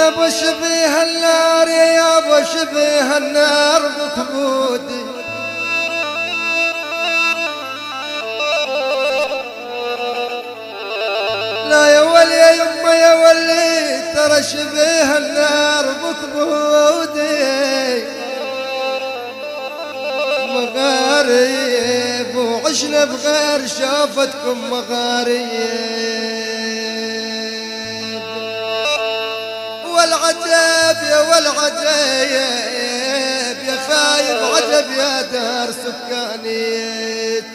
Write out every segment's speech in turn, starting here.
ابو شبيه النار يا ابو شبيه النار بكبودي لا يا ولي يا يما يا ولي ترى شبيه النار بكبودي مغاريب وعشنا بغير شافتكم مغاريب والعجب يا والعجيب يا خايب عجب يا دار سكانيت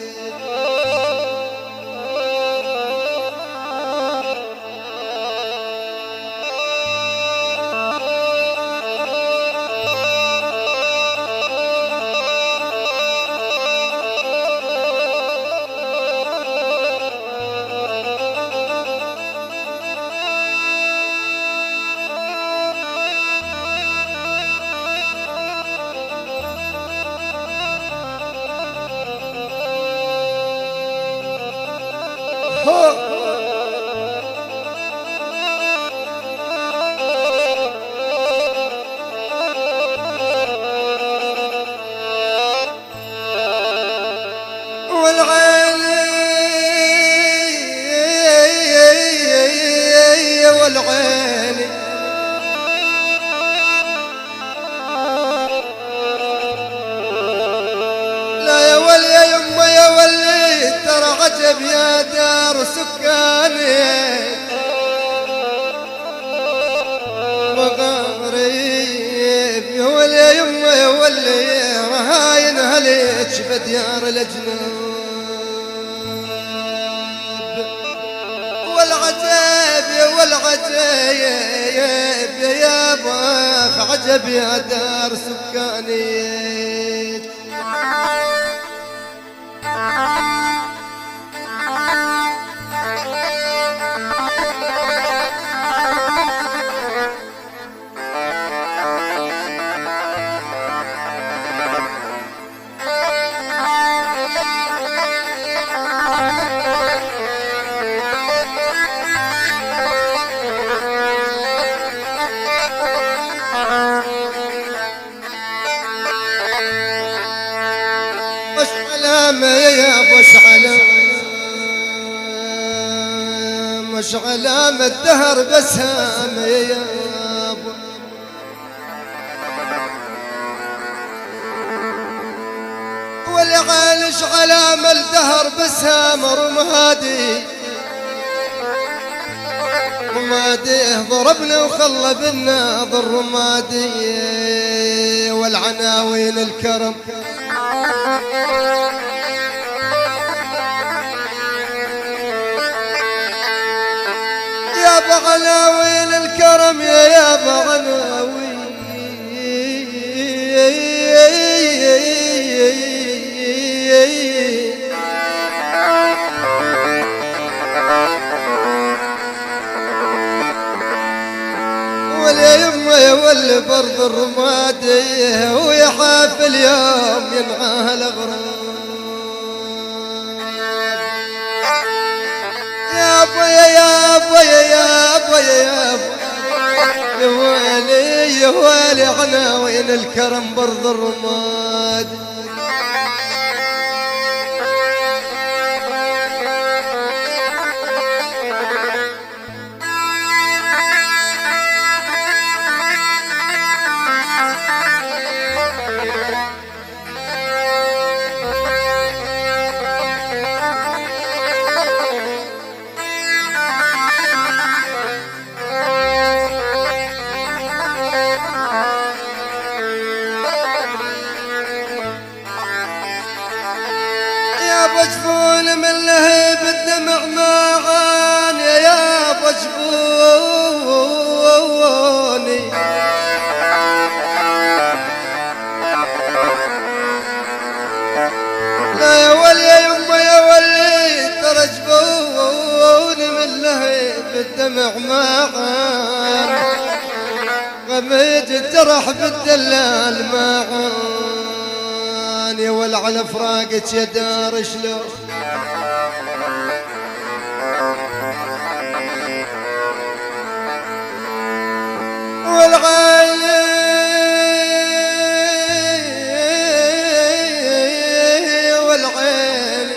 والعين لا يا ولي يا يما يا ولي ترى عجب يا دار سكاني مغاريب يا ولي يا يما يا ولي رهاين هليج بديار الاجناب والعجب يا والعجيب يا باخ عجب يا دار سكاني يا ابو مش علام الدهر بسام يا ابو واللي عالش علام الدهر بسام رمادي رمادي ضربنا وخلى بالناظر رمادي والعناوين الكرم يا بغناوين الكرم يا بغناوين واليمه يا ولي برض الرمادي ويحاف اليوم ينعاه الاغرام يا ابويا يا ابويا يا ابويا يا ابويا يا ويلي يا ويلي عناوين الكرم برض الرماد بجفون من لهيب الدمع معان يا بجفوني لا يا ولي يا يما يا ولي ترى جفوني من لهيب الدمع معان غميت جرح بالدلال معان يا ولا على فراقك يا دار شلون والغالي والعين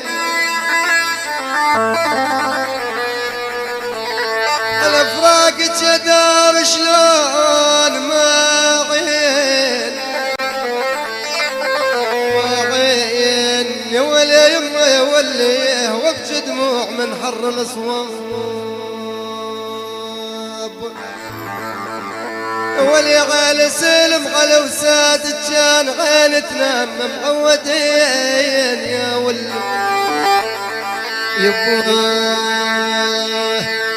الافراق جدار شلون ما عين يا ويلي يما يا ويلي وابكي دموع من حر الصواب ولي غالي سلم على وساد كان غين تنام معودين يا ولي يبا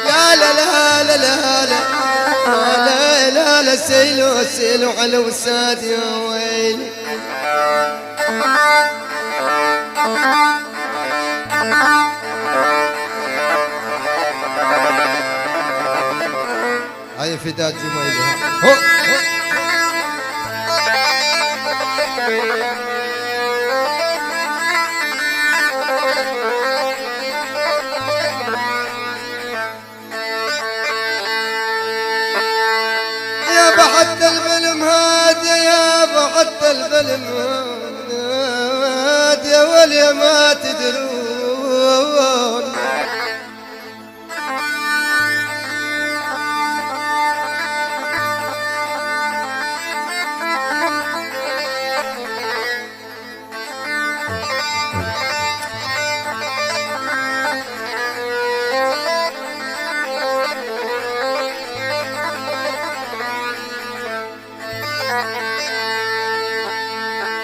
لا لا لا لا لا لا لا لا سيلو سيلو على وساد يا ويلي هاي فداء جميلها يا بحد الفيلم هادي يا بحد الفيلم هادي يا ولي ما تدرون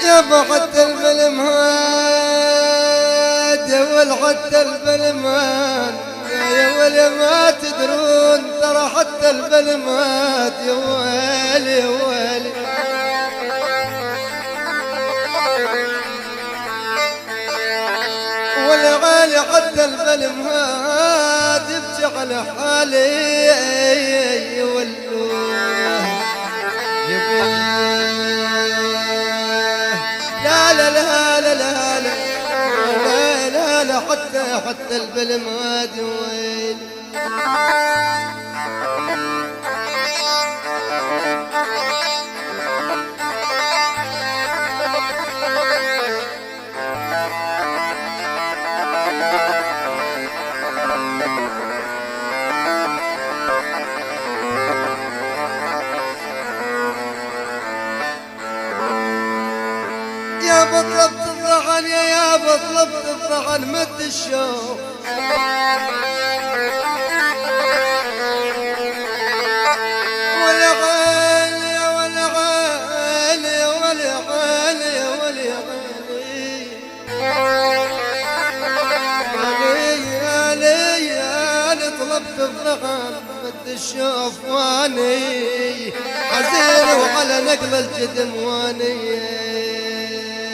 يا بعد الفيلم هاد يا ولعد الفيلم هاد يا ولي ما تدرون ترى حتى الفيلم هاد يا ويلي يا ويلي والغالي حتى الفيلم هاد يبكي على حالي يا ولوه لا لا لا لا لا لا لا لا حتى الفيلم هادي وين يا بطلب تفرحن يا بطلب تفرحن مد الشوق ولا غالي ولا غالي ولا غالي ولا غالي أنا طلبت تفرحن مد الشوق واني حزين وعلى نقل الجدم واني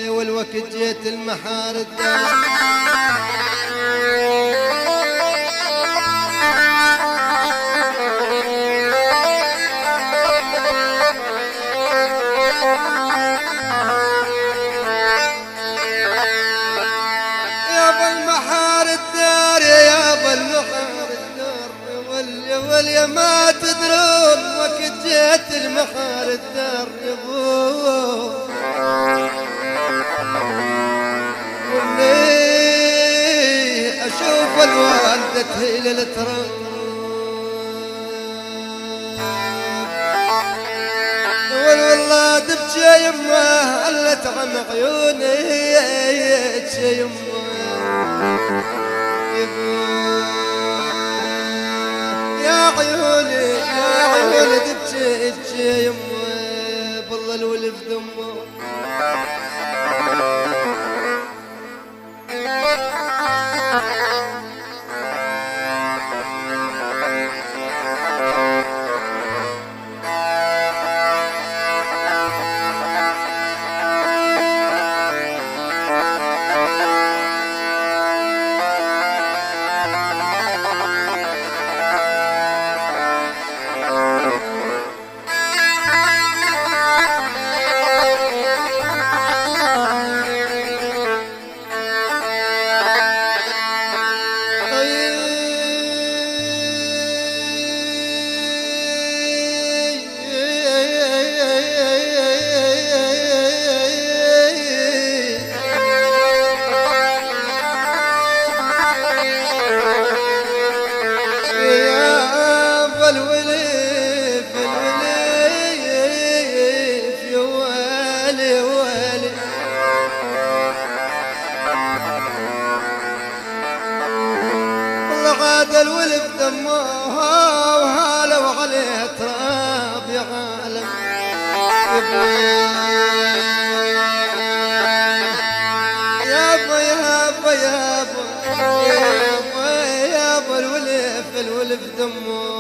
والوقت جيت المحار الدار يا بالمحار الدار يا بالمحار الدار واليا ما تدرون وقت جيت المحار الدار يا بو أشوف الوالدة تهيل التراب والله تبكي يمه علت عم عيوني تبكي يمه يا عيوني تبكي يمه بالله الولد دمه هذا الولف دمه وهلا وعليه تراب يا عالم. يابا يابا يابا يابا يابا الولف دمه